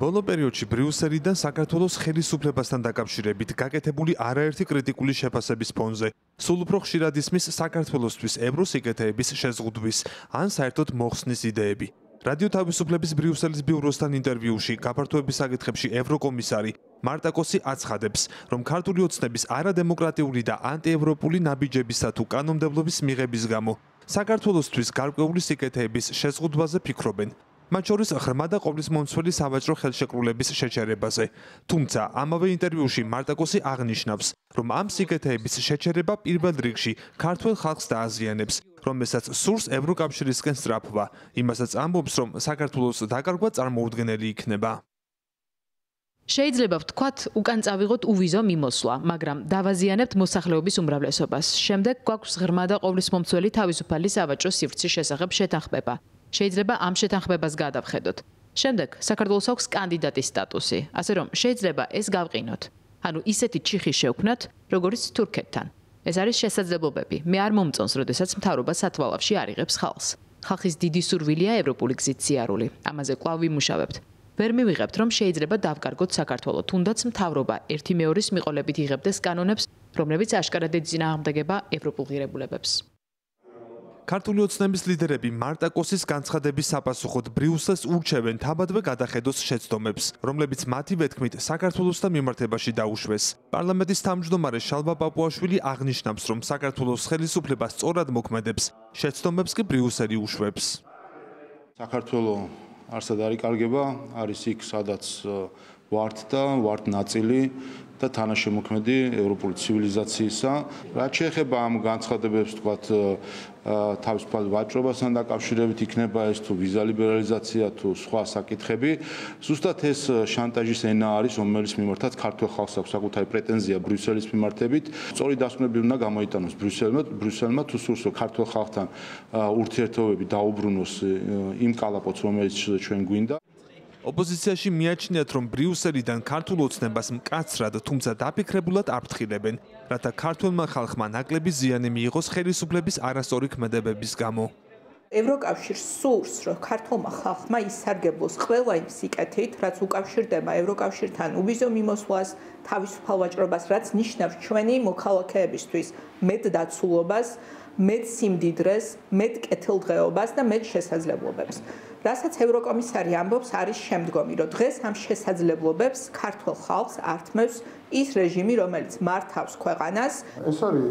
ბოლო პერიოდში ბრიუსელიდან საქართველოს ხელისუფლებასთან დაკავშირებით გაკეთებული არაერთი კრიტიკული შეფასების ფონზე სულ უფრო ხშირად ისმის საქართველოსთვის ევროსიკეთეების შეზღუდვის ან საერთოდ მოხსნის იდეები. რადიო თავისუფლების ბრიუსელის ბიუროსთან ინტერვიუში გაფართოების საკითხებში ევროკომისარი მარტაკოსი აცხადებს, რომ ქართული ოცნების არადემოკრატიული და ანტიევროპული ნაბიჯებისა თუ კანონმდებლობის მიღების გამო საქართველოსთვის გარკვეული სიკეთეების შეზღუდვაზე ფიქრობენ. მათ შორის ღრმა და ყოვლისმომცველი სავაჭრო ხელშეკრულების შეჩერებაზე. თუმცა ამავე ინტერვიუში მარტაკოსი აღნიშნავს, რომ ამ სიკეთეების შეჩერება პირველ რიგში ქართველ ხალხს დააზიანებს, რომელსაც სურს ევროკავშირისკენ სწრაფვა. იმასაც ამბობს, რომ საქართველოს დაკარგვა წარმოუდგენელი იქნება. შეიძლება ვთქვათ, უკან წავიღოთ უვიზო მიმოსვლა, მაგრამ დავაზიანებთ მოსახლეობის უმრავლესობას. შემდეგ გვაქვს ღრმა და ყოვლისმომცველი თავისუფალი სავაჭრო სივრცის შესახებ შეთანხმება. შეიძლება ამ შეთანხმებას გადავხედოთ. შემდეგ საქართველოს აქვს კანდიდატის სტატუსი, ასე რომ შეიძლება ეს გავყინოთ. ანუ ისეთი ჩიხი შევქმნათ, როგორც თურქეთთან. ეს არის შესაძლებლობები. მე არ მომწონს, როდესაც მთავრობა სათვალავში არ იღებს ხალხს. ხალხის დიდი სურვილია ევროპული გზით სიარული. ამაზე კვლავ ვიმუშავებთ. ვერ მივიღებთ, რომ შეიძლება დავკარგოთ საქართველოს, თუნდაც მთავრობა ერთი მეორის მიყოლებით იღებდეს კანონებს, რომლებიც აშკარად ეწინააღმდეგება ევროპულ ღირებულებებს. ქართული ოცნების ლიდერები მარტაკოსის განცხადების საპასუხოდ ბრიუსელს ურჩევენ თავადვე გადახედოს შეცდომებს, რომლებიც მათი ვეთქმით საქართველოსთან მიმართებაში დაუშვეს. პარლამენტის თავმჯდომარე შალვა პაპუაშვილი აღნიშნავს, რომ საქართველოს ხელისუფლება სწორად მოქმედებს, შეცდომებს კი ბრიუსელი უშვებს. საქართველოს არსად არ იკარგება, არის იქ, სადაც ვართ და ვართ ნაწილი და თანაშემოქმედი ევროპული ცივილიზაციისა. რაც შეეხება ამ განცხადებებს, თქვათ, თავისუფალ ვაჭრობასთან დაკავშირებით იქნება ეს თუ ვიზა ლიბერალიზაცია თუ სხვა საკითხები. ზუსტად ეს შანტაჟის ენა არის, რომელიც მიმართაც ქართულ ხალხს აქვს საკუთარი პრეტენზია ბრიუსელის მიმართებით. სწორი დასკვნები უნდა გამოიტანოს ბრიუსელმა თუ სურს რომ ქართულ ხალხთან ურთიერთობები დაუბრუნოს იმ კალაპოტს, რომელიც ჩვენ გვინდა. ოპოზიციაში მიაჩნიათ, რომ ბრიუსელიდან ქართულ ოცნებას მკაცრად, თუმცა დაფიქრებულად აფრთხილებენ, რათა ქართველმა ხალხმა ნაკლები ზიანი მიიღოს ხელისუფლების არასწორი ქმედებების გამო. ევროკავშირს სურს, რომ ქართულმა ხალხმა ისარგებლოს ყველა იმ სიკეთით, რაც უკავშირდება ევროკავშირთან უვიზო მიმოსვლას, თავისუფალ ვაჭრობას, რაც ნიშნავს ჩვენი მოქალაქეებისთვის მეტ დაცულობას, მეტ სიმდიდრეს, მეტ კეთილდღეობას და მეტ შესაძლებლობებს. რასაც ევროკომისარი ამბობს, არის შემდგომი, რომ დღეს ამ შესაძლებლობებს ქართულ ხალხს ართმევს ის რეჟიმი, რომელიც მართავს ქვეყანას. ეს არის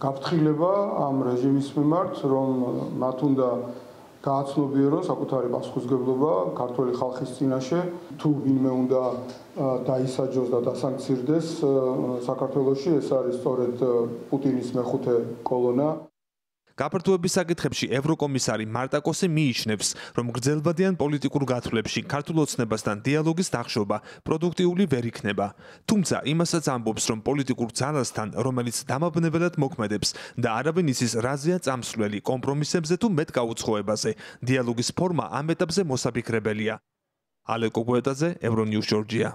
გაფრთხილება ამ რეჟიმის მიმართ, რომ მათ უნდა გააცნობიეროს საკუთარი პასუხისმგებლობა ქართული ხალხის წინაშე, თუ ვინმე უნდა დაისაჯოს და დასანქცირდეს საქართველოში, ეს არის სწორედ პუტინის მეხუთე კოლონა. გაფართოების საკითხებში ევროკომისარი მარტაკოსი მიიჩნევს, რომ გრძელვადიან პოლიტიკურ გათვლებში ქართულ ოცნებასთან დიალოგის დახშობა პროდუქტიული ვერ იქნება. თუმცა იმასაც ამბობს, რომ პოლიტიკურ ძალასთან, რომელიც დამაბნეველად მოქმედებს და არავინ იცის რაზეა წამსვლელი კომპრომისებზე თუ მეტ გაუცხოებაზე, დიალოგის ფორმა ამ ეტაპზე მოსაფიქრებელია. ალეკო გვეტაძე, ევრონიუს ჯორჯია.